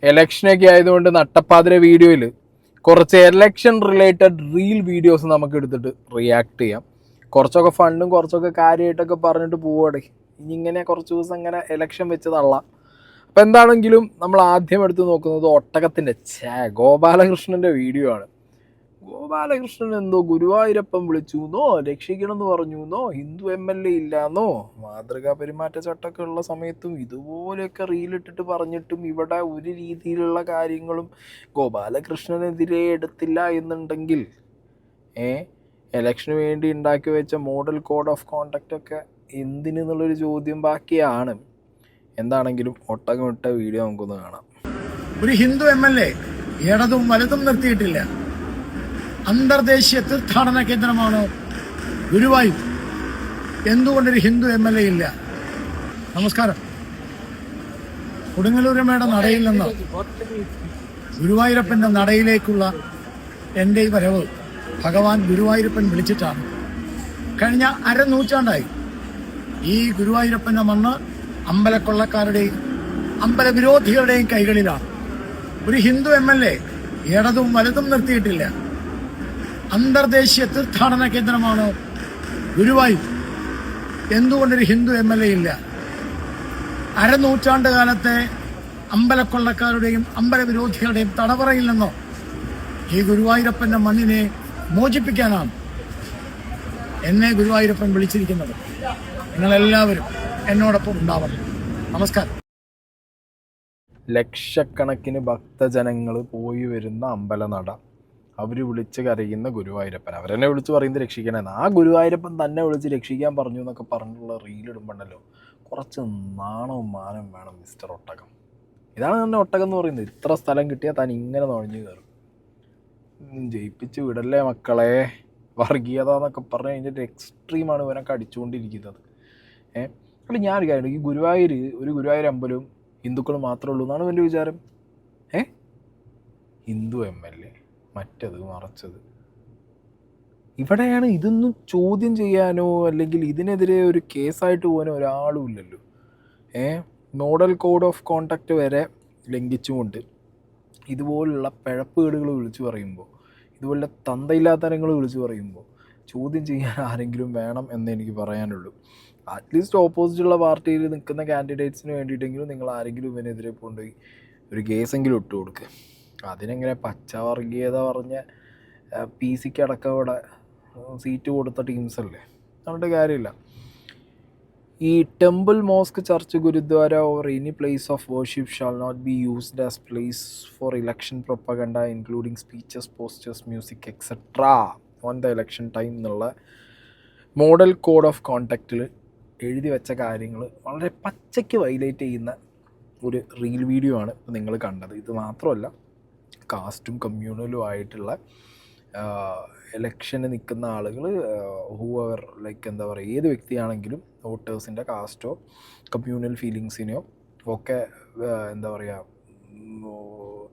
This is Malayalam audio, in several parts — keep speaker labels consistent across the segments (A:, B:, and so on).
A: ഇലക്ഷനൊക്കെ ആയതുകൊണ്ട് നട്ടപ്പാതിര വീഡിയോയിൽ കുറച്ച് എലക്ഷൻ റിലേറ്റഡ് റീൽ വീഡിയോസ് നമുക്ക് എടുത്തിട്ട് റിയാക്ട് ചെയ്യാം. കുറച്ചൊക്കെ ഫണ്ടും കുറച്ചൊക്കെ കാര്യമായിട്ടൊക്കെ പറഞ്ഞിട്ട് പോവുകയാണ്. ഇനി ഇങ്ങനെ കുറച്ച് ദിവസം ഇങ്ങനെ എലക്ഷൻ വെച്ച് തള്ളാം. അപ്പം എന്താണെങ്കിലും നമ്മൾ ആദ്യം എടുത്ത് നോക്കുന്നത് ഒട്ടകത്തിൻ്റെ ഗോപാലകൃഷ്ണൻ്റെ വീഡിയോ ആണ്. ഗോപാലകൃഷ്ണൻ എന്തോ ഗുരുവായൂരപ്പൻ വിളിച്ചുന്നോ രക്ഷിക്കണമെന്ന് പറഞ്ഞുന്നോ ഹിന്ദു MLA ഇല്ലാന്നോ മാതൃകാ പെരുമാറ്റച്ചട്ടമൊക്കെ ഉള്ള സമയത്തും ഇതുപോലെയൊക്കെ റീലിട്ടിട്ട് പറഞ്ഞിട്ടും ഇവിടെ ഒരു രീതിയിലുള്ള കാര്യങ്ങളും ഗോപാലകൃഷ്ണനെതിരെ എടുത്തില്ല എന്നുണ്ടെങ്കിൽ എലക്ഷന് വേണ്ടി ഉണ്ടാക്കി വെച്ച മോഡൽ കോഡ് ഓഫ് കോണ്ടക്റ്റ് ഒക്കെ എന്തിനെന്നുള്ളൊരു ചോദ്യം ബാക്കിയാണ്. എന്താണെങ്കിലും ഒട്ടകമിട്ട വീഡിയോ നമുക്കൊന്ന് കാണാം.
B: ഒരു ഹിന്ദു MLA ഇടതും വലതും നിർത്തിയിട്ടില്ല. അന്തർദേശീയ തീർത്ഥാടന കേന്ദ്രമാണ് ഗുരുവായൂർ. എന്തുകൊണ്ടൊരു ഹിന്ദു MLA ഇല്ല? നമസ്കാരം. കൊടുങ്ങല്ലൂരമ്മയുടെ നടയിൽ നിന്ന് ഗുരുവായൂരപ്പന്റെ നടയിലേക്കുള്ള എൻ്റെ ഈ വരവ് ഭഗവാൻ ഗുരുവായൂരപ്പൻ വിളിച്ചിട്ടാണ്. കഴിഞ്ഞ അരനൂറ്റാണ്ടായി ഈ ഗുരുവായൂരപ്പന്റെ മണ്ണ് അമ്പലക്കൊള്ളക്കാരുടെയും അമ്പലവിരോധികളുടെയും കൈകളിലാണ്. ഒരു ഹിന്ദു MLA ഇടതും വലതും നിർത്തിയിട്ടില്ല. അന്തർദേശീയ തീർത്ഥാടന കേന്ദ്രമാണ് ഗുരുവായൂർ. എന്തുകൊണ്ടൊരു ഹിന്ദു MLA ഇല്ല? അരനൂറ്റാണ്ട് കാലത്തെ അമ്പലക്കൊള്ളക്കാരുടെയും അമ്പലവിരോധികളുടെയും തടവറയിൽ നിന്നോ ഈ ഗുരുവായൂരപ്പന്റെ മണ്ണിനെ മോചിപ്പിക്കാനാണ് എന്നെ ഗുരുവായൂരപ്പൻ വിളിച്ചിരിക്കുന്നത്. നിങ്ങളെല്ലാവരും എന്നോടൊപ്പം ഉണ്ടാവണം. നമസ്കാരം.
A: ലക്ഷക്കണക്കിന് ഭക്തജനങ്ങൾ പോയി വരുന്ന അമ്പലനട, അവർ വിളിച്ച് കരയുന്ന ഗുരുവായൂരപ്പൻ, അവരെന്നെ വിളിച്ച് പറയുന്നത് രക്ഷിക്കണമെന്ന്. ആ ഗുരുവായൂരപ്പൻ തന്നെ വിളിച്ച് രക്ഷിക്കാൻ പറഞ്ഞു എന്നൊക്കെ പറഞ്ഞുള്ള റീലിടുമ്പോണ്ടല്ലോ കുറച്ച് നാണവും മാനവും വേണം മിസ്റ്റർ ഒട്ടകം. ഇതാണ് തന്നെ ഒട്ടകം എന്ന് പറയുന്നത്. ഇത്ര സ്ഥലം കിട്ടിയാൽ താൻ ഇങ്ങനെ നുഴഞ്ഞു കയറും. ജയിപ്പിച്ച് വിടല്ലേ മക്കളെ. വർഗീയത എന്നൊക്കെ പറഞ്ഞു കഴിഞ്ഞിട്ട് എക്സ്ട്രീമാണ് ഇവനൊക്കെ അടിച്ചുകൊണ്ടിരിക്കുന്നത്. അല്ല, ഞാനൊരു കാര്യം, ഈ ഒരു ഗുരുവായൂർ അമ്പലവും ഹിന്ദുക്കൾ മാത്രമേ ഉള്ളൂ എന്നാണ് എൻ്റെ വിചാരം. ഹിന്ദു MLA മറ്റത് മറച്ചത്. ഇവിടെയാണ് ഇതൊന്നും ചോദ്യം ചെയ്യാനോ അല്ലെങ്കിൽ ഇതിനെതിരെ ഒരു കേസായിട്ട് പോകാനോ ഒരാളും ഇല്ലല്ലോ. മോഡൽ കോഡ് ഓഫ് കോണ്ടക്റ്റ് വരെ ലംഘിച്ചുകൊണ്ട് ഇതുപോലുള്ള പിഴപ്പുകേടുകൾ വിളിച്ചു പറയുമ്പോൾ, ഇതുപോലുള്ള തന്തയില്ലാത്തരങ്ങൾ വിളിച്ചു പറയുമ്പോൾ ചോദ്യം ചെയ്യാൻ ആരെങ്കിലും വേണം എന്ന് എനിക്ക് പറയാനുള്ളൂ. അറ്റ്ലീസ്റ്റ് ഓപ്പോസിറ്റുള്ള പാർട്ടിയിൽ നിൽക്കുന്ന കാൻഡിഡേറ്റ്സിന് വേണ്ടിയിട്ടെങ്കിലും നിങ്ങൾ ആരെങ്കിലും ഇവനെതിരെ കൊണ്ടുപോയി ഒരു കേസെങ്കിലും ഇട്ട് കൊടുക്കുക. അതിനെങ്ങനെ പച്ചവർഗീയത പറഞ്ഞ PC അടക്കം ഇവിടെ സീറ്റ് കൊടുത്ത ടീംസല്ലേ, അതുകൊണ്ട് കാര്യമില്ല. ഈ temple, mosque, church, gurdwara or any place of worship shall not be used as place for election propaganda including speeches, posters, music etcetera on the election time എന്നുള്ള മോഡൽ കോഡ് ഓഫ് കോണ്ടക്റ്റിൽ എഴുതി വെച്ച കാര്യങ്ങൾ വളരെ പച്ചയ്ക്ക് വയലേറ്റ് ചെയ്യുന്ന ഒരു റീൽ വീഡിയോ ആണ് ഇപ്പോൾ നിങ്ങൾ കണ്ടത്. ഇത് മാത്രമല്ല, കാസ്റ്റും കമ്മ്യൂണലും ആയിട്ടുള്ള എലക്ഷന് നിൽക്കുന്ന ആളുകൾ ഹൂവർ ലൈക്ക് എന്താ പറയുക, ഏത് വ്യക്തിയാണെങ്കിലും വോട്ടേഴ്സിൻ്റെ കാസ്റ്റോ കമ്മ്യൂണൽ ഫീലിങ്സിനെയോ ഒക്കെ എന്താ പറയുക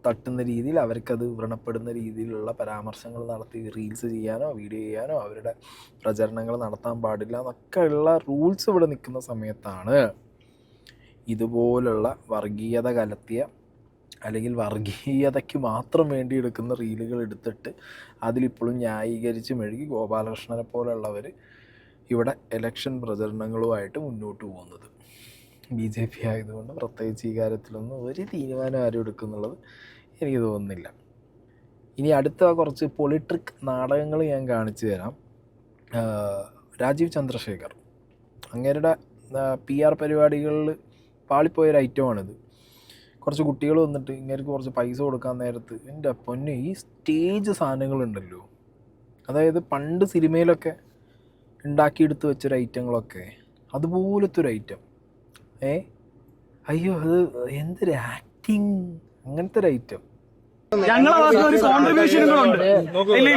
A: തട്ടുന്ന രീതിയിൽ, അവർക്കത് വ്രണപ്പെടുന്ന രീതിയിലുള്ള പരാമർശങ്ങൾ നടത്തി റീൽസ് ചെയ്യാനോ വീഡിയോ ചെയ്യാനോ അവരുടെ പ്രചരണങ്ങൾ നടത്താൻ പാടില്ല എന്നൊക്കെ ഉള്ള റൂൾസ് ഇവിടെ നിൽക്കുന്ന സമയത്താണ് ഇതുപോലുള്ള വർഗീയത കലർത്തിയ അല്ലെങ്കിൽ വർഗീയതയ്ക്ക് മാത്രം വേണ്ടി എടുക്കുന്ന റീലുകൾ എടുത്തിട്ട് അതിലിപ്പോഴും ന്യായീകരിച്ച് മെഴുകി ഗോപാലകൃഷ്ണനെ പോലുള്ളവർ ഇവിടെ എലക്ഷൻ പ്രചരണങ്ങളുമായിട്ട് മുന്നോട്ട് പോകുന്നത്. BJP ആയതുകൊണ്ട് പ്രത്യേകിച്ച് ഈ കാര്യത്തിലൊന്നും ഒരു തീരുമാനം ആരും എടുക്കുന്നുള്ളത് എനിക്ക് തോന്നുന്നില്ല. ഇനി അടുത്ത കുറച്ച് പൊളിട്രിക് നാടകങ്ങൾ ഞാൻ കാണിച്ചു തരാം. രാജീവ് ചന്ദ്രശേഖർ അങ്ങേരുടെ PR പരിപാടികളിൽ പാളിപ്പോയൊരു ഐറ്റമാണിത്. കുറച്ച് കുട്ടികൾ വന്നിട്ട് ഇങ്ങേർക്ക് കുറച്ച് പൈസ കൊടുക്കാൻ നേരത്ത് എൻ്റെ പൊന്നെ ഈ സ്റ്റേജ് സാധനങ്ങളുണ്ടല്ലോ, അതായത് പണ്ട് സിനിമയിലൊക്കെ ഉണ്ടാക്കിയെടുത്ത് വെച്ചൊരു ഐറ്റങ്ങളൊക്കെ അതുപോലത്തെ ഒരു ഐറ്റം. അയ്യോ അത് എന്തൊരു ആക്ടിങ്, അങ്ങനത്തെ ഒരു ഐറ്റം.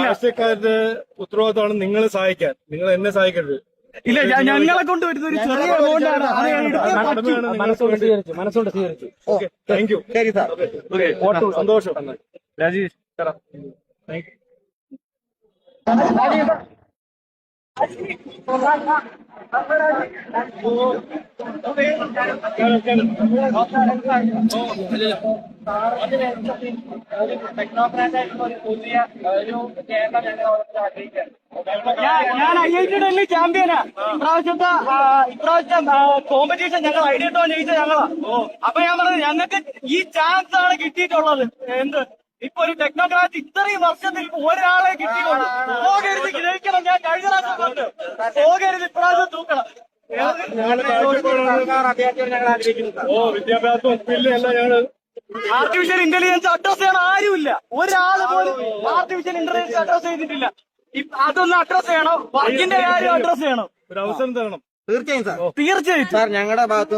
C: രാഷ്ട്രീയക്കാരുടെ ഉത്തരവാദിത്തമാണ് നിങ്ങളെ സഹായിക്കാൻ, നിങ്ങൾ എന്നെ സഹായിക്കരുത്.
D: ഇല്ല, ഞങ്ങളെ കൊണ്ട് വരുന്ന ഒരു ചെറിയ മനസ്സുകൊണ്ട് സ്വീകരിച്ചു.
C: Thank you. സന്തോഷം രാജീവ്. Thank you.
D: ഞാൻ IIT ഡൽഹി ചാമ്പ്യനാ. ഇപ്രാവശ്യം കോമ്പറ്റീഷൻ ഞങ്ങൾ ഐഡിയട്ടോ ജയിച്ച ഞങ്ങളാ. അപ്പൊ ഞാൻ പറഞ്ഞത് ഞങ്ങൾക്ക് ഈ ചാൻസ് ആണ് കിട്ടിയിട്ടുള്ളത്. എന്ത് ഇപ്പൊ ഒരു ടെക്നോക്രാറ്റ് ഇത്രയും വർഷത്തിൽ ഒരാളെ കിട്ടിയുള്ളൂ. പോകരുത് ജയിക്കണം. ഞാൻ കഴിഞ്ഞ പ്രാവശ്യം കൊണ്ട് പോകരുത്, ഇപ്രാവശ്യം തൂക്കണം.
C: വിദ്യാഭ്യാസവും സ്കില്ലും എല്ലാം ഞങ്ങള്
D: ആർട്ടിഫിഷ്യൽ ഇന്റലിജൻസ് അഡ്രസ് ചെയ്യണം ആരുമില്ല. ഒരാള് പോലും ആർട്ടിഫിഷ്യൽ ഇന്റലിജൻസ് അഡ്രസ് ചെയ്തിട്ടില്ല. അതൊന്ന് അഡ്രസ് ചെയ്യണം. വർക്കിന്റെ കാര്യം അഡ്രസ് ചെയ്യണം.
C: ഒരു അവസരം തരണം.
D: തീർച്ചയായും സാർ ഞങ്ങളുടെ ഭാഗത്ത്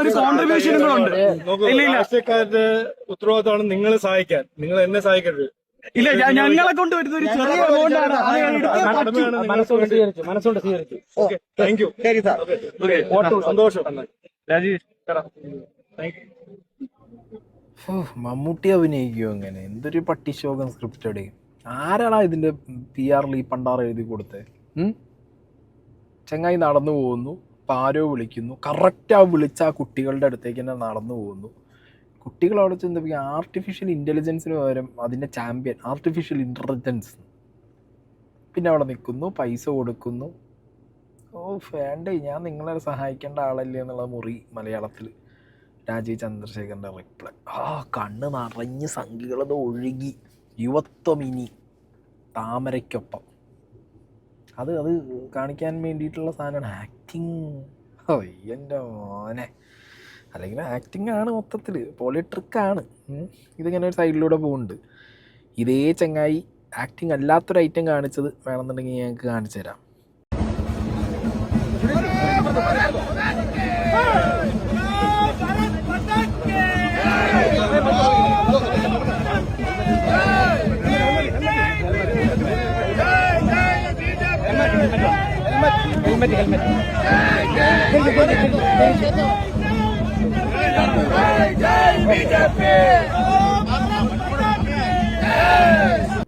D: ഒരു കോൺട്രിബ്യൂഷനും കൂടെ ഉണ്ട്.
C: നോക്കൂ, രാഷ്ട്രീയക്കാരുടെ ഉത്തരവാദിത്തമാണ് നിങ്ങളെ സഹായിക്കാൻ. നിങ്ങൾ എന്നെ സഹായിക്കരുത്.
D: ഇല്ല, ഞങ്ങളെ കൊണ്ട് വരുന്ന ഒരു ചെറിയ എമൗണ്ട് ആണ്.
C: മനസ്സുകൊണ്ട് സ്വീകരിച്ചു. Okay, thank you. ശരി സാർ, സന്തോഷം. Rajeesh thank you.
A: മമ്മൂട്ടി അഭിനയിക്കുമോ അങ്ങനെ? എന്തൊരു പട്ടിശോകം സ്ക്രിപ്റ്റഡ്. ആരാടാ ഇതിൻ്റെ PR ഈ പണ്ടാറ എഴുതി കൊടുത്തത്? ചങ്ങായി നടന്നു പോകുന്നു, ആരോ വിളിക്കുന്നു, കറക്റ്റ് ആ വിളിച്ച ആ കുട്ടികളുടെ അടുത്തേക്ക് തന്നെ നടന്നു പോകുന്നു. കുട്ടികൾ അവിടെ ചെന്ന് ആർട്ടിഫിഷ്യൽ ഇൻ്റലിജൻസിന് പകരം അതിൻ്റെ ചാമ്പ്യൻ ആർട്ടിഫിഷ്യൽ ഇൻ്റലിജൻസ് പിന്നെ അവിടെ നിൽക്കുന്നു, പൈസ കൊടുക്കുന്നു. വേണ്ടേ, ഞാൻ നിങ്ങളെ സഹായിക്കേണ്ട ആളല്ലേ എന്നുള്ള മുറി മലയാളത്തിൽ രാജീവ് ചന്ദ്രശേഖരൻ്റെ റിപ്ലൈ. കണ്ണ് നിറഞ്ഞ് സംഖ്യകളത് ഒഴുകി. യുവത്വമിനി താമരയ്ക്കൊപ്പം അത് കാണിക്കാൻ വേണ്ടിയിട്ടുള്ള സാധനമാണ് ആക്ടിങ്. എൻ്റെ മോനെ, അല്ലെങ്കിൽ ആക്ടിങ് ആണ് മൊത്തത്തിൽ, പോളിട്രിക്കാണ്. ഇതിങ്ങനെ ഒരു സൈഡിലൂടെ പോകുന്നുണ്ട്. ഇതേ ചങ്ങായി ആക്ടിങ് അല്ലാത്തൊരു ഐറ്റം കാണിച്ചത് വേണമെന്നുണ്ടെങ്കിൽ ഞങ്ങൾക്ക് കാണിച്ചു തരാം.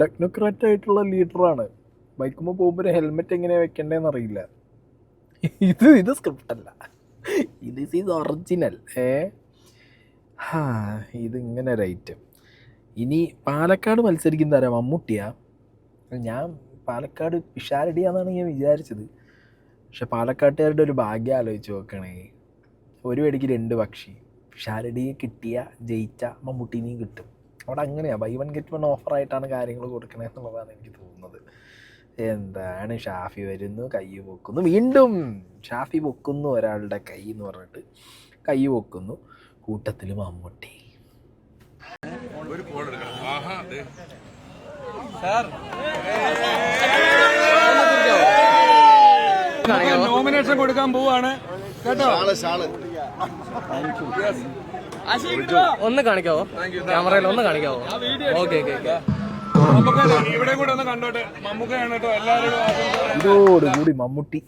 A: ടെക്നോക്രാറ്റ് ആയിട്ടുള്ള ലീഡറാണ്. ബൈക്കുമ്പോൾ പോകുമ്പോൾ ഹെൽമെറ്റ് എങ്ങനെയാ വെക്കേണ്ടതെന്ന് അറിയില്ല. ഇത് സ്ക്രിപ്റ്റ് അല്ല, ഇത് ഈസ് ഒറിജിനൽ. ഇതിങ്ങനെ ഒരു ഐറ്റം. ഇനി പാലക്കാട് മത്സരിക്കുന്ന ആരാ? മമ്മൂട്ടിയാ? ഞാൻ പാലക്കാട് പിഷാരടിയാന്നാണ് ഞാൻ വിചാരിച്ചത്. പക്ഷെ പാലക്കാട്ടുകാരുടെ ഒരു ഭാഗ്യം ആലോചിച്ച് നോക്കണേ. ഒരു വെടിക്ക് 2 പക്ഷി. പിഷാരടിയെ കിട്ടിയ ജയിച്ച മമ്മൂട്ടീനെയും കിട്ടും. അവിടെ അങ്ങനെയാണ്, ബൈ 1 ഗെറ്റ് 1 ഓഫറായിട്ടാണ് കാര്യങ്ങൾ കൊടുക്കണേ എന്നുള്ളതാണ് എനിക്ക് തോന്നുന്നത്. എന്താണ്, ഷാഫി വരുന്നു, കൈ പൊക്കുന്നു, വീണ്ടും ഷാഫി പൊക്കുന്നു ഒരാളുടെ കൈ എന്ന് പറഞ്ഞിട്ട് കൈ പൊക്കുന്നു, കൂട്ടത്തിൽ മമ്മൂട്ടി.
D: നോമിനേഷൻ കൊടുക്കാൻ പോവാണ് കേട്ടോ. ഒന്ന് കാണിക്കാവോ? ക്യാമറയിൽ ഒന്ന് കാണിക്കാവോ? ഓക്കെ. ഇവിടെ കൂടെ ഒന്ന് കണ്ടോട്ടെ. മമ്മൂക്കയാണ് കേട്ടോ. എല്ലാവരും
A: ഇതോടുകൂടി മമ്മൂട്ടി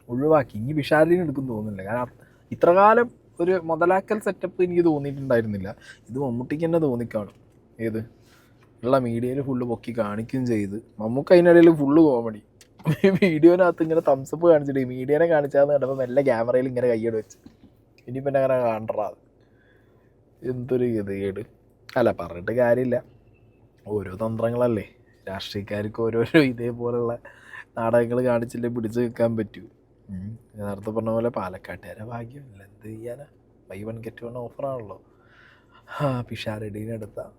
A: ഒഴിവാക്കി. ഇനി പിഷാരടിനെ എടുക്കും തോന്നുന്നില്ല. കാരണം ഇത്രകാലം ഒരു മുതലാക്കൽ സെറ്റപ്പ് എനിക്ക് തോന്നിയിട്ടുണ്ടായിരുന്നില്ല. ഇത് മമ്മൂട്ടിക്ക് തന്നെ തോന്നിക്കാണും. ഏത് ഉള്ള മീഡിയയിൽ ഫുള്ള് പൊക്കി കാണിക്കുകയും ചെയ്ത്. മമ്മൂക്ക അതിനിടയിൽ ഫുള്ള് കോമഡി. വീഡിയോനകത്ത് ഇങ്ങനെ തംസപ്പ് കാണിച്ചിട്ട് മീഡിയനെ കാണിച്ചാന്ന് കണ്ടപ്പോൾ മെല്ലെ ക്യാമറയിൽ ഇങ്ങനെ കയ്യോട് വെച്ച് ഇനിയിപ്പോൾ എന്നെ അങ്ങനെ കാണാറ്. എന്തൊരു ഗതികേട്. അല്ല, പറഞ്ഞിട്ട് കാര്യമില്ല. ഓരോ തന്ത്രങ്ങളല്ലേ രാഷ്ട്രീയക്കാർക്ക്. ഓരോരോ ഇതേപോലുള്ള നാടകങ്ങൾ കാണിച്ചില്ലേ പിടിച്ച് നിൽക്കാൻ പറ്റൂ. നേരത്തെ പറഞ്ഞ പോലെ പാലക്കാട്ടുകാരെ ഭാഗ്യമില്ല, എന്ത് ചെയ്യാനാ? By 1 get 1 ഓഫറാണല്ലോ. പിഷാരടീനെ എടുത്താൽ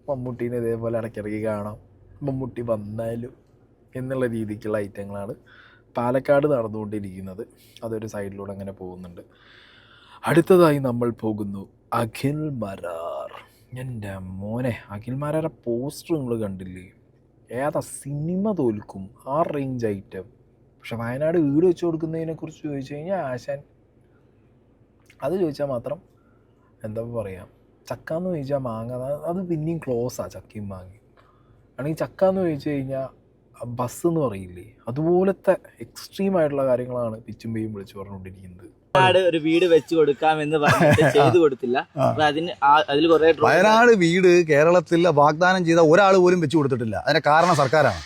A: മമ്മൂട്ടീനെ ഇതേപോലെ ഇടയ്ക്കിടയ്ക്ക് കാണാം. മമ്മൂട്ടി വന്നാലും എന്നുള്ള രീതിക്കുള്ള ഐറ്റങ്ങളാണ് പാലക്കാട് നടന്നുകൊണ്ടിരിക്കുന്നത്. അതൊരു സൈഡിലൂടെ അങ്ങനെ പോകുന്നുണ്ട്. അടുത്തതായി നമ്മൾ പോകുന്നു അഖിൽ മാരാർ. എൻ്റെ മോനെ, അഖിൽ മാരാറെ പോസ്റ്റർ നിങ്ങൾ കണ്ടില്ലേ? ഏതാ സിനിമ തോൽക്കും ആ റേഞ്ച് ഐറ്റം. പക്ഷെ വയനാട് വീട് വെച്ച് കൊടുക്കുന്നതിനെക്കുറിച്ച് ചോദിച്ചു കഴിഞ്ഞാൽ ആശാൻ അത് ചോദിച്ചാൽ മാത്രം എന്താ പറയുക, ചക്കാന്ന് ചോദിച്ചാൽ മാങ്ങ, അത് പിന്നെയും ക്ലോസാണ് ചക്കയും മാങ്ങയും. ആണെങ്കിൽ ചക്കാന്ന് ചോദിച്ചു കഴിഞ്ഞാൽ ബസ് എന്ന് പറയില്ലേ, അതുപോലത്തെ എക്സ്ട്രീം ആയിട്ടുള്ള കാര്യങ്ങളാണ് പിച്ചും പേയും വിളിച്ചു പറഞ്ഞുകൊണ്ടിരിക്കുന്നത്.
E: ഒരു വീട് വെച്ച് കൊടുക്കാമെന്ന് പറഞ്ഞിട്ട് ചെയ്തു കൊടുത്തില്ല. അതിൽ കുറെ
F: വയനാട് വീട് കേരളത്തിൽ വാഗ്ദാനം ചെയ്ത ഒരാൾ പോലും വെച്ചു കൊടുത്തിട്ടില്ല. അതിന്റെ കാരണം സർക്കാരാണ്.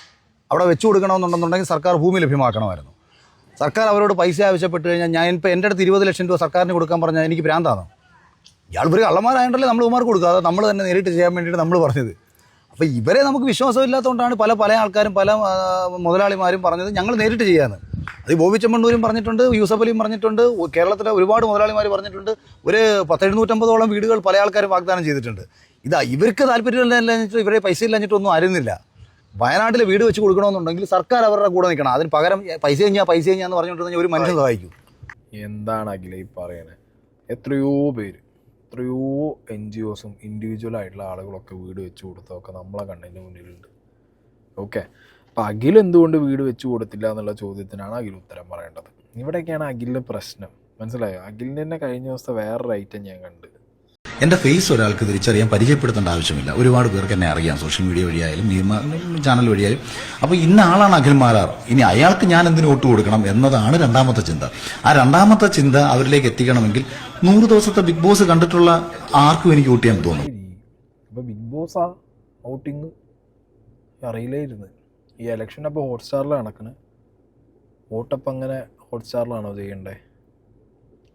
F: അവിടെ വെച്ചു കൊടുക്കണമെന്നുണ്ടെന്നുണ്ടെങ്കിൽ സർക്കാർ ഭൂമി ലഭ്യമാക്കണമായിരുന്നു. സർക്കാർ അവരോട് പൈസ ആവശ്യപ്പെട്ട് കഴിഞ്ഞാൽ ഞാൻ ഇപ്പോൾ എൻ്റെ അടുത്ത് 20 ലക്ഷം രൂപ സർക്കാരിന് കൊടുക്കാൻ പറഞ്ഞാൽ എനിക്ക് ഭ്രാന്താണോ? ഇയാൾ ഒരു കള്ളന്മാരായതുകൊണ്ടല്ലേ നമ്മൾ ഉമാർക്ക് കൊടുക്കുക, അത് നമ്മൾ തന്നെ നേരിട്ട് ചെയ്യാൻ വേണ്ടിയിട്ട് നമ്മൾ പറഞ്ഞത്. അപ്പോൾ ഇവരെ നമുക്ക് വിശ്വാസമില്ലാത്തതുകൊണ്ടാണ് പല ആൾക്കാരും പല മുതലാളിമാരും പറഞ്ഞത് ഞങ്ങൾ നേരിട്ട് ചെയ്യാമെന്ന്. അത് ബോബി ചെമ്മണ്ണൂരും പറഞ്ഞിട്ടുണ്ട്, യൂസഫ് അലിയും പറഞ്ഞിട്ടുണ്ട്, കേരളത്തിലെ ഒരുപാട് മുതലാളിമാർ പറഞ്ഞിട്ടുണ്ട്. ഒരു 750-850 വീടുകൾ പല ആൾക്കാരും വാഗ്ദാനം ചെയ്തിട്ടുണ്ട്. ഇവർക്ക് താല്പര്യമില്ലാഞ്ഞിട്ട് ഇവരെ പൈസ ഇല്ലാഞ്ഞിട്ടൊന്നും ആയിരുന്നില്ല. വയനാട്ടിൽ വീട് വെച്ച് കൊടുക്കണമെന്നുണ്ടെങ്കിൽ സർക്കാർ അവരുടെ കൂടെ നിൽക്കണം. അതിന് പകരം പൈസ കഴിഞ്ഞാന്ന് പറഞ്ഞുകൊണ്ടിരുന്ന ഒരു മനുഷ്യൻ സഹായിക്കും.
A: എന്താണ് അഖില ഈ പറയണേ? എത്രയോ പേര്, എത്രയോ NGOസും ഇൻഡിവിജ്വൽ ആയിട്ടുള്ള ആളുകളൊക്കെ വീട് വെച്ച് കൊടുത്തതൊക്കെ നമ്മളെ കണ്ണിൻ്റെ മുന്നിലുണ്ട്. ഓക്കെ, അപ്പം അഖിൽ എന്തുകൊണ്ട് വീട് വെച്ച് കൊടുത്തില്ല എന്നുള്ള ചോദ്യത്തിനാണ് അഖിൽ ഉത്തരം പറയേണ്ടത്. ഇവിടെയൊക്കെയാണ് അഖിലിൻ്റെ പ്രശ്നം, മനസ്സിലായോ? അഖിലിൻ്റെ തന്നെ കഴിഞ്ഞ ദിവസത്തെ വേറൊരു ഐറ്റം ഞാൻ കണ്ട്.
G: എൻ്റെ ഫേസ് ഒരാൾക്ക് തിരിച്ചറിയാൻ പരിചയപ്പെടുത്തേണ്ട ആവശ്യമില്ല. ഒരുപാട് പേർക്ക് എന്നെ അറിയാം, സോഷ്യൽ മീഡിയ വഴിയായാലും ചാനൽ വഴിയായാലും. അപ്പോൾ ഇന്ന ആളാണ് അഖിൽ മാരാർ, ഇനി അയാൾക്ക് ഞാൻ എന്തിനു വോട്ട് കൊടുക്കണം എന്നതാണ് രണ്ടാമത്തെ ചിന്ത. ആ രണ്ടാമത്തെ ചിന്ത അവരിലേക്ക് എത്തിക്കണമെങ്കിൽ 100 ദിവസത്തെ ബിഗ് ബോസ് കണ്ടിട്ടുള്ള ആർക്കും എനിക്ക് വോട്ട് ചെയ്യാൻ തോന്നും.
A: ഇപ്പോൾ ബിഗ് ബോസാ വോട്ടിങ് അറിയില്ലായിരുന്നു. ഈ ഇലക്ഷൻ അപ്പോൾ ഹോട്ട്സ്റ്റാറിൽ നടക്കണേ. വോട്ടപ്പം അങ്ങനെ ഹോട്ട്സ്റ്റാറിലാണോ ചെയ്യണ്ടേ?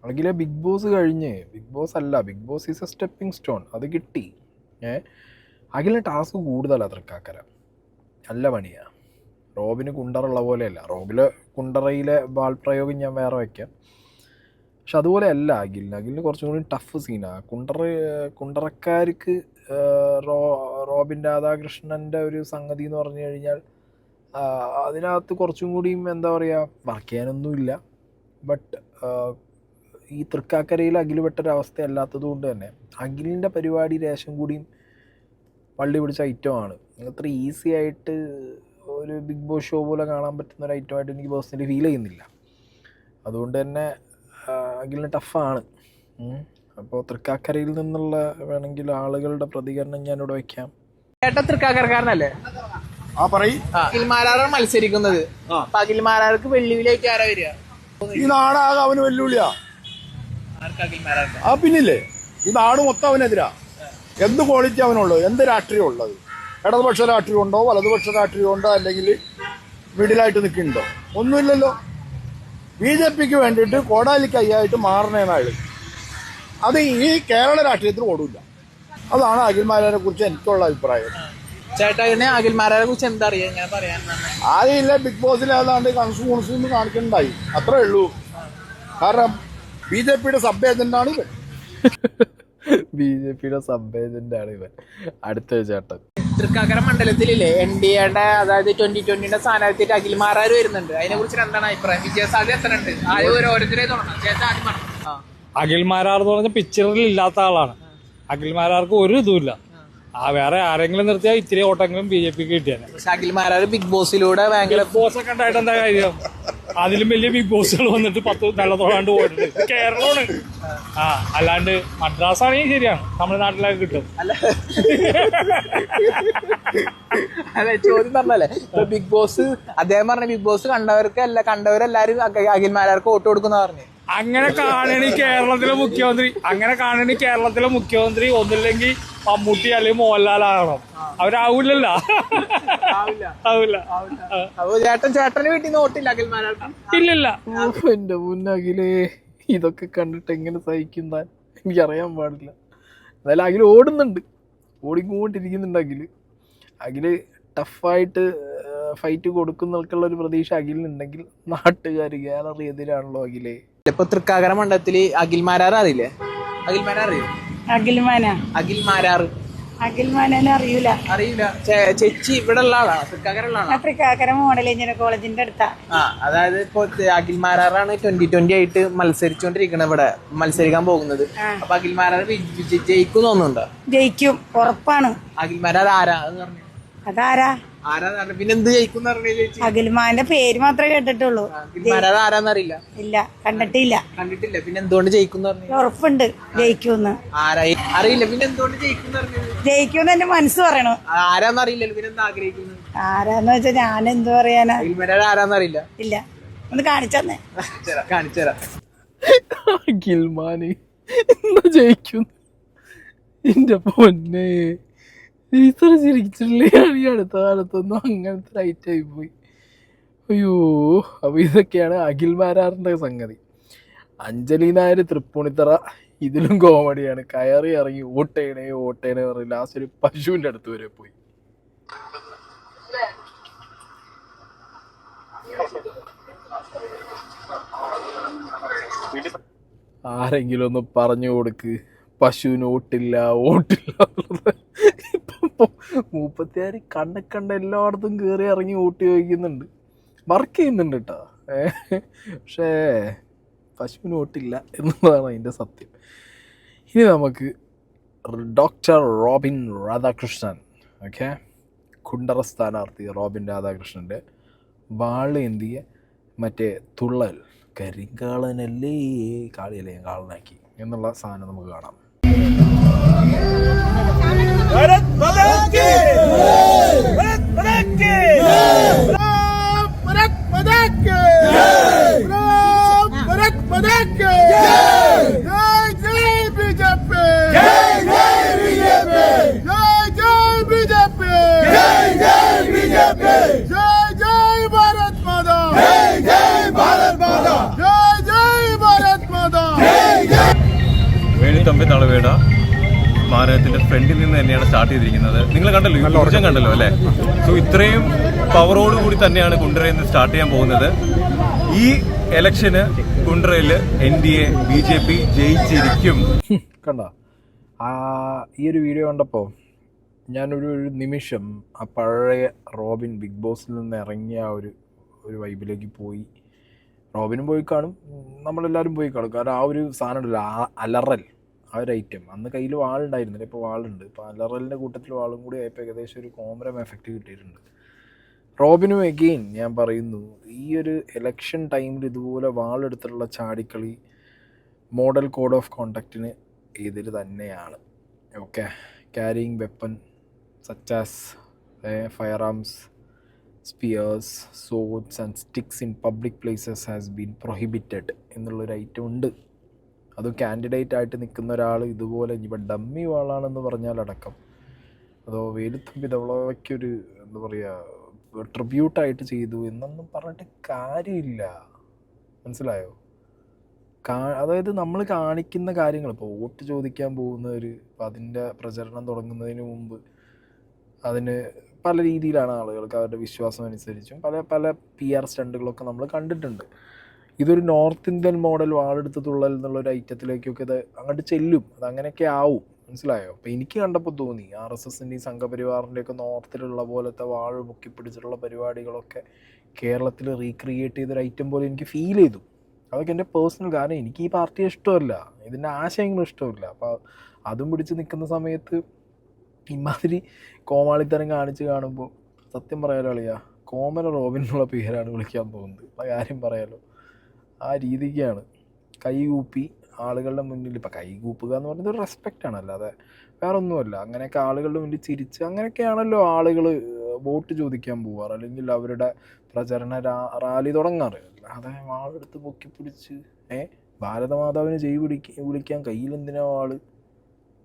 A: അല്ലെങ്കിൽ ബിഗ് ബോസ് കഴിഞ്ഞ്, ബിഗ് ബോസ് അല്ല, Bigg Boss is a stepping stone. അത് കിട്ടി. അഖിലിന് ടാസ്ക് കൂടുതലാണ് തൃക്കാക്കര, നല്ല പണിയാണ്. റോബിന് കുണ്ടറുള്ള പോലെയല്ല. റോബിലെ കുണ്ടറയിലെ ബാൾ പ്രയോഗം ഞാൻ വേറെ വയ്ക്കാം. പക്ഷെ അതുപോലെ അല്ല അഖിലിന് കുറച്ചും കൂടി ടഫ് സീനാണ്. കുണ്ടറക്കാർക്ക് റോബിൻ രാധാകൃഷ്ണൻ്റെ ഒരു സംഗതി എന്ന് പറഞ്ഞു കഴിഞ്ഞാൽ അതിനകത്ത് കുറച്ചും കൂടിയും എന്താ പറയുക, വർക്ക് ചെയ്യാനൊന്നുമില്ല. ബട്ട് ഈ തൃക്കാക്കരയിൽ അഖിൽ പെട്ടൊരവസ്ഥ അല്ലാത്തത് കൊണ്ട് തന്നെ അഖിലിൻ്റെ പരിപാടി ലേശം കൂടിയും വള്ളി പിടിച്ച ഐറ്റമാണ്. അത്ര ഈസി ആയിട്ട് ഒരു ബിഗ് ബോസ് ഷോ പോലെ കാണാൻ പറ്റുന്ന ഒരു ഐറ്റമായിട്ട് എനിക്ക് പേഴ്സണലി ഫീൽ ചെയ്യുന്നില്ല. അതുകൊണ്ട് തന്നെ അഖിലിന് ടഫാണ്. അപ്പോൾ തൃക്കാക്കരയിൽ നിന്നുള്ള വേണമെങ്കിൽ ആളുകളുടെ പ്രതികരണം ഞാനിവിടെ വയ്ക്കാം.
H: ചേട്ടൻ തൃക്കാക്കരക്കാരനല്ലേ? അഖിൽമാരാറാണ് മത്സരിക്കുന്നത്. അഖിൽമാരാർക്ക് വെല്ലുവിളിയായിട്ട് ആരാ വരിക?
B: ഈ നാടാകെ അവന് വെല്ലുവിളിയാ. പിന്നില്ലേ, ഈ നാട് മൊത്തം അവനെതിരാ. എന്ത് ക്വാളിറ്റി അവനുള്ളൂ, എന്ത് രാഷ്ട്രീയം ഉള്ളത്? ഇടതുപക്ഷ രാഷ്ട്രീയം ഉണ്ടോ, വലതുപക്ഷ രാഷ്ട്രീയം ഉണ്ടോ, അല്ലെങ്കിൽ മിഡിലായിട്ട് നിൽക്കുന്നുണ്ടോ? ഒന്നുമില്ലല്ലോ. BJPക്ക് വേണ്ടിയിട്ട് കോടാലിക്ക് അയ്യായിട്ട് മാറണേനാള്. അത് ഈ കേരള രാഷ്ട്രീയത്തിൽ ഓടില്ല. അതാണ് അഖിൽമാരാരെ കുറിച്ച് എനിക്കുള്ള അഭിപ്രായം.
H: ചേട്ടാ അഖിൽമാരാരെ കുറിച്ച് എന്താ അറിയാം? ഞാൻ പറയാൻ
B: ആദ്യമില്ല, ബിഗ് ബോസിൽ ഏതാണ്ട് കൺസൂൺസ് കാണിക്കുന്നുണ്ടായി, അത്രേ ഉള്ളൂ. കാരണം BJPയുടെ സബ് ഏജന്റാണ് ഇവൻ.
A: BJPയുടെ സബ് ഏജന്റാണ് ഇവൻ. അടുത്ത ചേട്ടൻ
H: തൃക്കാക്കര മണ്ഡലത്തിലില്ലേ NDAയുടെ, അതായത് 2020 സ്ഥാനാർത്ഥിയായിട്ട് അഖിൽമാരാർ വരുന്നുണ്ട്. അതിനെ കുറിച്ച് എന്താണ് അഭിപ്രായം? വിജയസാധ്യത എത്ര ഉണ്ട്? ഓരോരുത്തരെ തുടങ്ങാം. ചേട്ടാ ആദ്യം പറഞ്ഞു.
C: അഖിൽമാരാർ എന്ന് പറഞ്ഞ പിക്ചറിൽ ഇല്ലാത്ത ആളാണ്. അഖിൽമാരാർക്ക് ഒരു ഇതുമില്ല. വേറെ ആരെങ്കിലും നിർത്തിയാൽ ഇത്തിരി ഓട്ടെങ്കിലും BJPക്ക് കിട്ടിയാണ്.
H: പക്ഷെ അഖിൽമാരാർ ബിഗ് ബോസിലൂടെ ഭയങ്കര
C: ബിഗ് ബോസ് ഒക്കെ ഉണ്ടായിട്ട് എന്താ കാര്യം? അതിലും വലിയ ബിഗ് ബോസുകൾ വന്നിട്ട് 10 നല്ലതോടാണ്ട് പോയിട്ടുണ്ട്. കേരളമാണ്. അല്ലാണ്ട് മദ്രാസ് ആണെങ്കിൽ ശരിയാണ്, തമിഴ്നാട്ടിലൊക്കെ കിട്ടും.
H: അല്ലെ ചോദ്യം പറഞ്ഞല്ലേ, ഇപ്പൊ ബിഗ് ബോസ് അദ്ദേഹം പറഞ്ഞ ബിഗ് ബോസ് കണ്ടവരെല്ലാരും അഖിൽമാരാർക്ക് വോട്ട് കൊടുക്കുന്ന പറഞ്ഞു.
C: അങ്ങനെ കാണണി കേരളത്തിലെ മുഖ്യമന്ത്രി ഒന്നില്ലെങ്കിൽ മമ്മൂട്ടി അല്ലെങ്കിൽ മോഹൻലാലാകണം. അവരാവൂലല്ലോ.
H: അപ്പൊ ചേട്ടന് വീട്ടിൽ നിന്ന് വോട്ടില്ല അഖിൽമാരാർക്ക്?
C: ഇല്ലില്ല.
A: എൻ്റെ മുന്നഖിലേ, ഇതൊക്കെ കണ്ടിട്ട് എങ്ങനെ സഹിക്കുന്ന എനിക്കറിയാൻ പാടില്ല. എന്നാലും അഖിൽ ഓടുന്നുണ്ട്, ഓടിക്കൊണ്ടിരിക്കുന്നുണ്ട്. അഖില് ടഫായിട്ട് ഫൈറ്റ് കൊടുക്കുന്നവർക്കുള്ള ഒരു പ്രതീക്ഷ അഖിലിനുണ്ടെങ്കിൽ നാട്ടുകാർ ഗാലറി എതിരാണല്ലോ അഖിലേ.
H: ഇപ്പൊ തൃക്കാക്കര മണ്ഡലത്തില് അഖിൽമാരാർ അറിയില്ലേ? അഖിൽമാരാറ് അറിയില്ല. ചേച്ചി ഇവിടെ ഉള്ള ആളാണ്,
I: തൃക്കാക്കര മോഡൽ എഞ്ചിനീയർ കോളേജിന്റെ അടുത്താ.
H: അതായത് ഇപ്പൊ അഖിൽമാരാറാണ് 2020 ആയിട്ട് മത്സരിച്ചോണ്ടിരിക്കണത്, ഇവിടെ മത്സരിക്കാൻ പോകുന്നത്. അപ്പൊ അഖിൽമാരാർ ജയിക്കും തോന്നുന്നുണ്ടോ?
I: ജയിക്കും, ഉറപ്പാണ്.
H: അഖിൽമാരാർ ആരാ
I: അതാരാ?
H: പിന്നെ എന്ത് ജയിക്കും?
I: അഖിൽമാന്റെ പേര് മാത്രമേ കേട്ടിട്ടുള്ളൂ.
H: അഖിൽമാരാർ ആരാന്നറിയില്ല?
I: ഇല്ല, കണ്ടിട്ടില്ല.
H: പിന്നെ എന്തുകൊണ്ട് ജയിക്കും?
I: ഉറപ്പുണ്ട് ജയിക്കൂന്ന്.
H: അറിയില്ല. പിന്നെ എന്തുകൊണ്ട് ജയിക്കും?
I: ജയിക്കൂന്ന് എന്റെ മനസ്സ് പറയണു.
H: ആരാന്നറിയില്ലല്ലോ, പിന്നെ എന്താ ആഗ്രഹിക്കുന്നു?
I: ആരാന്ന് വെച്ചാ ഞാൻ എന്ത് പറയാനാ?
H: അഖിൽമാരാർ ആരാന്നറിയില്ല.
I: ഇല്ല, ഒന്ന് കാണിച്ചെന്നേ.
H: കാണിച്ചുതരാം.
A: അഖിൽമാന് എന്താ ജയിക്കും? എന്റെ പൊന്നെ, ഇത്ര ചിരിച്ചിട്ടില്ലേ? ഈ അടുത്ത കാലത്തൊന്നും അങ്ങനത്തെ റൈറ്റായി പോയി. അയ്യോ, അപ്പോൾ ഇതൊക്കെയാണ് അഖിൽമാരാറിൻ്റെ സംഗതി. അഞ്ജലി നായർ തൃപ്പൂണിത്തറ ഇതിലും കോമഡിയാണ്. കയറി ഇറങ്ങി ഓട്ടേണേ പറഞ്ഞ് ലാസ്റ്റ് ഒരു പശുവിൻ്റെ അടുത്ത് വരെ പോയി. ആരെങ്കിലും ഒന്ന് പറഞ്ഞു കൊടുക്ക്, പശുവിന് ഓട്ടില്ല ഇപ്പം 36 കണ്ട എല്ലായിടത്തും കയറി ഇറങ്ങി ഓട്ടി വയ്ക്കുന്നുണ്ട്, വർക്ക് ചെയ്യുന്നുണ്ട് കേട്ടോ. പക്ഷേ പശുവിന് ഓട്ടില്ല എന്നുള്ളതാണ് അതിൻ്റെ സത്യം. ഇനി നമുക്ക് doctor Robin Radhakrishnan, okay, Kundara സ്ഥാനാർത്ഥി റോബിൻ രാധാകൃഷ്ണൻ്റെ വാളേന്തിയ മറ്റേ തുള്ളൽ, കരിങ്കാളനല്ലേ കാളിയല്ലേ കാളനാക്കി എന്നുള്ള സാധനം നമുക്ക് കാണാം.
J: വേണിത്തമ്പി തളവേട സ്മാരകത്തിന്റെ ഫ്രണ്ടിൽ നിന്ന് തന്നെയാണ് സ്റ്റാർട്ട് ചെയ്തിരിക്കുന്നത്. നിങ്ങൾ കണ്ടല്ലോ, ഈ ഊർജ്ജം കണ്ടല്ലോ അല്ലേ? സോ ഇത്രയും പവറോടുകൂടി തന്നെയാണ് കുണ്ടറയിൽ നിന്ന് സ്റ്റാർട്ട് ചെയ്യാൻ പോകുന്നത്. ഈ ഇലക്ഷന് കുണ്ടറയിൽ NDA BJP ജയിച്ചിരിക്കും.
A: കണ്ട ഈ ഒരു വീഡിയോ കണ്ടപ്പോൾ ഞാനൊരു നിമിഷം ആ പഴയ റോബിൻ ബിഗ് ബോസിൽ നിന്ന് ഇറങ്ങിയ ഒരു വൈബിലേക്ക് പോയി. റോബിനും പോയി കാണും, നമ്മളെല്ലാവരും പോയി കാണും. കാരണം ആ ഒരു സാധനം ഉണ്ടല്ലോ, അലറൽ, ആ ഒരു ഐറ്റം. അന്ന് കയ്യിൽ വാളുണ്ടായിരുന്നില്ല, ഇപ്പോൾ വാളുണ്ട്. ഇപ്പോൾ അലറലിൻ്റെ കൂട്ടത്തിൽ വാളും കൂടി ആയപ്പോൾ ഏകദേശം ഒരു കോമരം എഫക്റ്റ് കിട്ടിയിട്ടുണ്ട്. റോബിനും എഗെയിൻ ഞാൻ പറയുന്നു, ഈ ഒരു ഇലക്ഷൻ ടൈമിൽ ഇതുപോലെ വാളെടുത്തിട്ടുള്ള ചാടിക്കളി മോഡൽ കോഡ് ഓഫ് കോണ്ടക്റ്റിന് എതിര് തന്നെയാണ്. Okay, carrying weapon such as fire arms, spheres, swords and sticks in public places has been prohibited എന്നുള്ളൊരു ഐറ്റം ഉണ്ട്. അതും കാൻഡിഡേറ്റ് ആയിട്ട് നിൽക്കുന്ന ഒരാൾ ഇതുപോലെ ഇനിയിപ്പോൾ ഡമ്മി വാളാണെന്ന് പറഞ്ഞാലടക്കം, അതോ വേലുത്തമ്പി ധവളയ്ക്കൊരു എന്താ പറയുക ട്രിബ്യൂട്ടായിട്ട് ചെയ്തു എന്നൊന്നും പറഞ്ഞിട്ട് കാര്യമില്ല. മനസ്സിലായോ? അതായത് നമ്മൾ കാണിക്കുന്ന കാര്യങ്ങൾ, ഇപ്പോൾ വോട്ട് ചോദിക്കാൻ പോകുന്നവർ ഇപ്പം അതിൻ്റെ പ്രചരണം തുടങ്ങുന്നതിന് മുമ്പ് അതിന് പല രീതിയിലാണ് ആളുകൾക്ക് അവരുടെ വിശ്വാസം അനുസരിച്ചും പല PR സ്റ്റണ്ടുകളൊക്കെ നമ്മൾ കണ്ടിട്ടുണ്ട്. ഇതൊരു നോർത്ത് ഇന്ത്യൻ മോഡൽ വാളെടുത്ത് തുള്ളൽ എന്നുള്ളൊരു ഐറ്റത്തിലേക്കൊക്കെ ഇത് അങ്ങോട്ട് ചെല്ലും, അതങ്ങനെയൊക്കെ ആവും. മനസ്സിലായോ? അപ്പോൾ എനിക്ക് കണ്ടപ്പോൾ തോന്നി RSSൻ്റെയും സംഘപരിവാറിൻ്റെയൊക്കെ നോർത്തിലുള്ള പോലത്തെ വാൾ മുക്കിപ്പിടിച്ചിട്ടുള്ള പരിപാടികളൊക്കെ കേരളത്തിൽ റീക്രിയേറ്റ് ചെയ്തൊരു ഐറ്റം പോലെ എനിക്ക് ഫീൽ ചെയ്തു. അതൊക്കെ എൻ്റെ പേഴ്സണൽ, കാരണം എനിക്ക് ഈ പാർട്ടിയെ ഇഷ്ടമല്ല, ഇതിൻ്റെ ആശയങ്ങളും ഇഷ്ടമില്ല. അപ്പോൾ അതും പിടിച്ച് നിൽക്കുന്ന സമയത്ത് ഇമാതിരി കോമാളിത്തരം കാണിച്ച് കാണുമ്പോൾ സത്യം പറയാലോ അളിയാ, കോമന റോബിൻ എന്നുള്ള പേരാണ് വിളിക്കാൻ പോകുന്നത്. ആ കാര്യം പറയാലോ, ആ രീതിക്കാണ് കൈകൂപ്പി ആളുകളുടെ മുന്നിൽ. ഇപ്പം കൈകൂപ്പുക എന്ന് പറയുന്നത് ഒരു റെസ്പെക്റ്റാണ്, അല്ലാതെ വേറെ ഒന്നുമല്ല. അങ്ങനെയൊക്കെ ആളുകളുടെ മുന്നിൽ ചിരിച്ച് അങ്ങനെയൊക്കെയാണല്ലോ ആളുകൾ വോട്ട് ചോദിക്കാൻ പോവാറ്, അല്ലെങ്കിൽ അവരുടെ പ്രചരണ റാലി തുടങ്ങാറ്. അല്ലാതെ വാളെടുത്ത് പൊക്കിപ്പിടിച്ച് ഭാരതമാതാവിന് വിളിക്കാൻ കയ്യിലെന്തിനാ വാള്?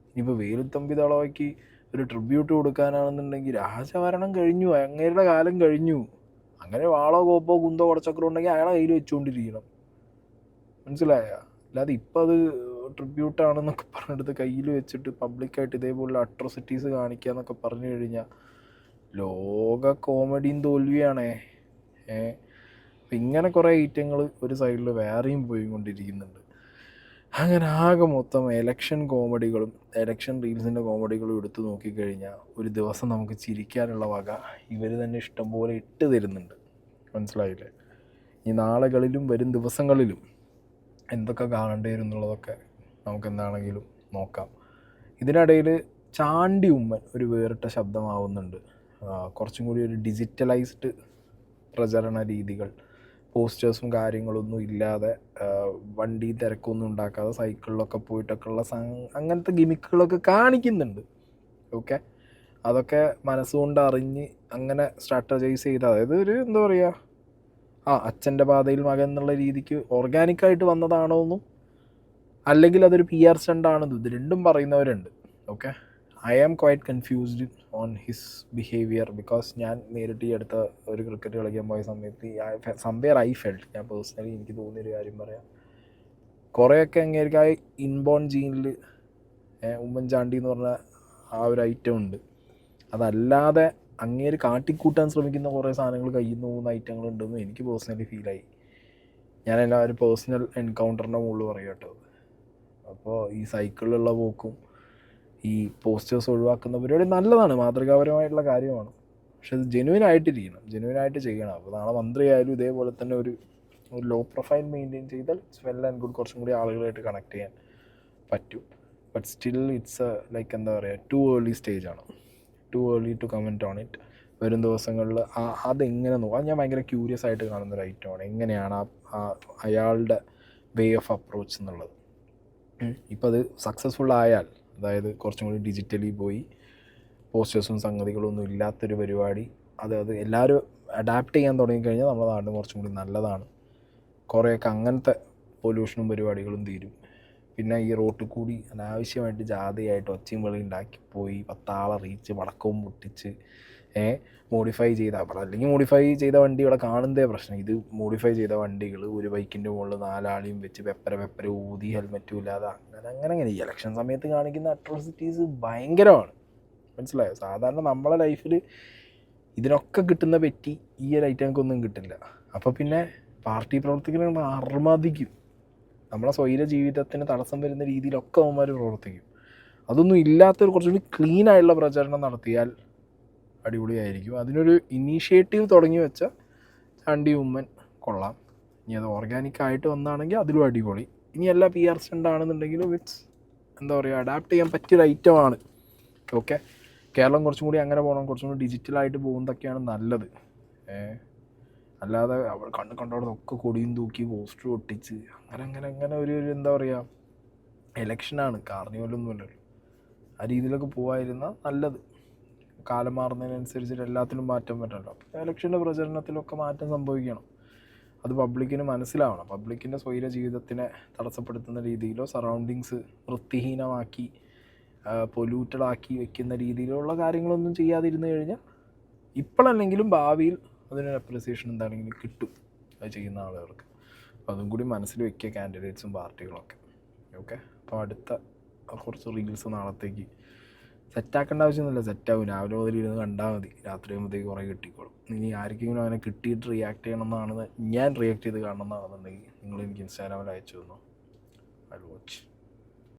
A: ഇനിയിപ്പോൾ വേലുത്തമ്പി തളവയ്ക്ക് ഒരു ട്രിബ്യൂട്ട് കൊടുക്കാനാണെന്നുണ്ടെങ്കിൽ രാജഭരണം കഴിഞ്ഞു, അങ്ങേരുടെ കാലം കഴിഞ്ഞു. അങ്ങനെ വാളോ കോപ്പോ കുന്തോ കുടച്ചക്രം ഉണ്ടെങ്കിൽ അയാളെ കയ്യിൽ വെച്ചുകൊണ്ടിരിക്കണം. മനസ്സിലായ? അല്ലാതെ ഇപ്പം അത് ട്രിബ്യൂട്ടാണെന്നൊക്കെ പറഞ്ഞെടുത്ത് കയ്യിൽ വെച്ചിട്ട് പബ്ലിക്കായിട്ട് ഇതേപോലുള്ള അട്രോസിറ്റീസ് കാണിക്കുക എന്നൊക്കെ പറഞ്ഞു കഴിഞ്ഞാൽ ലോക കോമഡിയും തോൽവിയാണേ. അപ്പം ഇങ്ങനെ കുറേ ഐറ്റങ്ങൾ ഒരു സൈഡിൽ വേറെയും പോയിക്കൊണ്ടിരിക്കുന്നുണ്ട്. അങ്ങനെ ആകെ മൊത്തം എലക്ഷൻ കോമഡികളും എലക്ഷൻ റീൽസിൻ്റെ കോമഡികളും എടുത്തു നോക്കിക്കഴിഞ്ഞാൽ ഒരു ദിവസം നമുക്ക് ചിരിക്കാനുള്ള വക ഇവർ തന്നെ ഇഷ്ടംപോലെ ഇട്ട് തരുന്നുണ്ട്. മനസ്സിലായില്ലേ? ഈ നാളുകളിലും വരും ദിവസങ്ങളിലും എന്തൊക്കെ കാണേണ്ടി വരും എന്നുള്ളതൊക്കെ നമുക്ക് എന്താണെങ്കിലും നോക്കാം. ഇതിനിടയിൽ ചാണ്ടി ഉമ്മൻ ഒരു വേറിട്ട ശബ്ദമാവുന്നുണ്ട്. കുറച്ചും കൂടി ഒരു ഡിജിറ്റലൈസ്ഡ് പ്രചരണ രീതികൾ, പോസ്റ്റേഴ്സും കാര്യങ്ങളൊന്നും ഇല്ലാതെ, വണ്ടി തിരക്കൊന്നും ഉണ്ടാക്കാതെ സൈക്കിളിലൊക്കെ പോയിട്ടൊക്കെയുള്ള അങ്ങനത്തെ ഗിമിക്കുകളൊക്കെ കാണിക്കുന്നുണ്ട്. ഓക്കെ, അതൊക്കെ മനസ്സുകൊണ്ട് അറിഞ്ഞ് അങ്ങനെ സ്ട്രാറ്റജൈസ് ചെയ്ത്, അതായത് ഒരു എന്താ പറയുക, അച്ഛൻ്റെ പാതയിൽ മകൻ എന്നുള്ള രീതിക്ക് ഓർഗാനിക്കായിട്ട് വന്നതാണോ എന്നും അല്ലെങ്കിൽ അതൊരു PR സ്റ്റണ്ടാണെന്നും ഇത് രണ്ടും പറയുന്നവരുണ്ട്. Okay, I am quite confused on his behaviour. Because ഞാൻ നേരിട്ട് ഈ അടുത്ത ഒരു ക്രിക്കറ്റ് കളിക്കാൻ പോയ സമയത്ത് സംവെയർ ഐ ഫെൽറ്റ്, ഞാൻ പേഴ്സണലി എനിക്ക് തോന്നിയൊരു കാര്യം പറയാം, കുറേയൊക്കെ അങ്ങേർക്ക് ഇൻബോൺ ജീനിൽ ഉമ്മൻചാണ്ടി എന്ന് പറഞ്ഞ ആ ഒരു ഐറ്റം ഉണ്ട്. അതല്ലാതെ അങ്ങേര് കാട്ടിക്കൂട്ടാൻ ശ്രമിക്കുന്ന കുറേ സാധനങ്ങൾ കയ്യിൽ നിന്ന് പോകുന്ന ഐറ്റങ്ങൾ ഉണ്ടെന്ന് എനിക്ക് പേഴ്സണലി ഫീലായി. ഞാൻ എല്ലാവരും പേഴ്സണൽ എൻകൗണ്ടറിൻ്റെ മുകളിൽ പറയും കേട്ടോ. അപ്പോൾ ഈ സൈക്കിളിലുള്ള പോക്കും ഈ പോസ്റ്റേഴ്സ് ഒഴിവാക്കുന്ന പരിപാടി നല്ലതാണ്, മാതൃകാപരമായിട്ടുള്ള കാര്യമാണ്. പക്ഷെ അത് ജെന്യുവനായിട്ട് ചെയ്യണം. അപ്പോൾ നാളെ മന്ത്രിയായാലും ഇതേപോലെ തന്നെ ഒരു ലോ പ്രൊഫൈൽ മെയിൻറ്റെയിൻ ചെയ്താൽ ഇറ്റ്സ് വെൽ ആൻഡ് ഗുഡ്, കുറച്ചും കൂടി ആളുകളായിട്ട് കണക്ട് ചെയ്യാൻ പറ്റും. ബട്ട് സ്റ്റിൽ ഇറ്റ്സ് ലൈക്ക് എന്താ പറയുക, ടു ഏർലി സ്റ്റേജാണ്, too early to comment on it. വരും ദിവസങ്ങളിൽ അതെങ്ങനെ നോക്കും, അത് ഞാൻ ഭയങ്കര ക്യൂരിയസ് ആയിട്ട് കാണുന്നൊരു ഐറ്റമാണ്. എങ്ങനെയാണ് അയാളുടെ വേ ഓഫ് അപ്രോച്ച് എന്നുള്ളത്. ഇപ്പോൾ അത് സക്സസ്ഫുൾ ആയാൽ, അതായത് കുറച്ചും കൂടി ഡിജിറ്റലി പോയി പോസ്റ്റേഴ്സും സംഗതികളും ഒന്നും ഇല്ലാത്തൊരു പരിപാടി, അത് എല്ലാവരും അഡാപ്റ്റ് ചെയ്യാൻ തുടങ്ങിക്കഴിഞ്ഞാൽ നമ്മുടെ നാടിന് കുറച്ചും കൂടി നല്ലതാണ്. കുറേയൊക്കെ അങ്ങനത്തെ പൊല്യൂഷനും പരിപാടികളും തീരും. പിന്നെ ഈ റോട്ടിൽ കൂടി അനാവശ്യമായിട്ട് ജാഥയായിട്ട് ഒച്ചയും വെളി ഉണ്ടാക്കി പോയി 10 ആളെ റീച്ച് പടക്കവും പൊട്ടിച്ച് മോഡിഫൈ ചെയ്ത, അല്ലെങ്കിൽ മോഡിഫൈ ചെയ്ത വണ്ടി ഇവിടെ കാണുന്നതേ പ്രശ്നം. ഇത് മോഡിഫൈ ചെയ്ത വണ്ടികൾ ഒരു ബൈക്കിൻ്റെ മുകളിൽ 4 ആളെയും വെച്ച് പെപ്പര ഊതി ഹെൽമെറ്റും ഇല്ലാതെ അങ്ങനെ ഈ ഇലക്ഷൻ സമയത്ത് കാണിക്കുന്ന അട്രോസിറ്റീസ് ഭയങ്കരമാണ്. മനസ്സിലായോ? സാധാരണ നമ്മളെ ലൈഫിൽ ഇതിനൊക്കെ കിട്ടുന്ന പറ്റി ഈ ഒരു ഐറ്റങ്ങൾക്കൊന്നും കിട്ടില്ല. അപ്പോൾ പിന്നെ പാർട്ടി പ്രവർത്തിക്കുന്ന അർമാദിക്കും, നമ്മളെ സ്വൈര ജീവിതത്തിന് തടസ്സം വരുന്ന രീതിയിലൊക്കെ അവന്മാർ പ്രവർത്തിക്കും. അതൊന്നും ഇല്ലാത്തൊരു കുറച്ചുകൂടി ക്ലീനായുള്ള പ്രചരണം നടത്തിയാൽ അടിപൊളിയായിരിക്കും. അതിനൊരു ഇനീഷ്യേറ്റീവ് തുടങ്ങി വെച്ച ചാണ്ടി ഉമ്മൻ കൊള്ളാം. ഇനി അത് ഓർഗാനിക്കായിട്ട് വന്നാണെങ്കിൽ അതിലും അടിപൊളി. ഇനി എല്ലാ PR സ്റ്റണ്ട് ആണെന്നുണ്ടെങ്കിലും ഇറ്റ്സ് എന്താ പറയുക, അഡാപ്റ്റ് ചെയ്യാൻ പറ്റിയൊരു ഐറ്റമാണ്. ഓക്കെ, കേരളം കുറച്ചും കൂടി അങ്ങനെ പോകണം, കുറച്ചും കൂടി ഡിജിറ്റലായിട്ട് പോകുന്നതൊക്കെയാണ് നല്ലത്. അല്ലാതെ അവിടെ കണ്ടോടൊക്കെ കൊടിയും തൂക്കി പോസ്റ്റർ ഒട്ടിച്ച് അങ്ങനെ ഒരു എന്താ പറയുക, എലക്ഷനാണ്, കാർണിവലൊന്നുമല്ലല്ലോ. ആ രീതിയിലൊക്കെ പോകാതിരുന്ന നല്ലത്. കാലം മാറുന്നതിനനുസരിച്ചിട്ട് എല്ലാത്തിലും മാറ്റം പറ്റണല്ലോ. എലക്ഷൻ്റെ പ്രചരണത്തിലൊക്കെ മാറ്റം സംഭവിക്കണം. അത് പബ്ലിക്കിന് മനസ്സിലാവണം. പബ്ലിക്കിൻ്റെ സ്വൈര ജീവിതത്തിനെ തടസ്സപ്പെടുത്തുന്ന രീതിയിലോ സറൗണ്ടിങ്സ് വൃത്തിഹീനമാക്കി പൊല്യൂട്ടഡാക്കി വെക്കുന്ന രീതിയിലുള്ള കാര്യങ്ങളൊന്നും ചെയ്യാതിരുന്നു കഴിഞ്ഞാൽ ഇപ്പോഴല്ലെങ്കിലും ഭാവിയിൽ അതിനൊരു അപ്രിസിയേഷൻ എന്താണെങ്കിലും കിട്ടും അത് ചെയ്യുന്ന ആളുകൾക്ക്. അപ്പോൾ അതും കൂടി മനസ്സിൽ വെക്കുക കാൻഡിഡേറ്റ്സും പാർട്ടികളൊക്കെ. ഓക്കെ, അപ്പോൾ അടുത്ത കുറച്ച് റീൽസ് നാളത്തേക്ക് സെറ്റാക്കേണ്ട ആവശ്യമൊന്നുമില്ല, സെറ്റാവും. രാവിലെ മുതൽ ഇരുന്ന് കണ്ടാൽ മതി, രാത്രി ആകുമ്പോഴത്തേക്ക് കുറേ കിട്ടിക്കോളും. ഇനി ആർക്കെങ്കിലും അങ്ങനെ കിട്ടിയിട്ട് റിയാക്ട് ചെയ്യണമെന്നാണ്, ഞാൻ റിയാക്ട് ചെയ്ത് കാണണമെന്നാണെന്നുണ്ടെങ്കിൽ നിങ്ങൾ എനിക്ക് ഇൻസ്റ്റാഗ്രാമിൽ അയച്ചു തന്നു. I watch.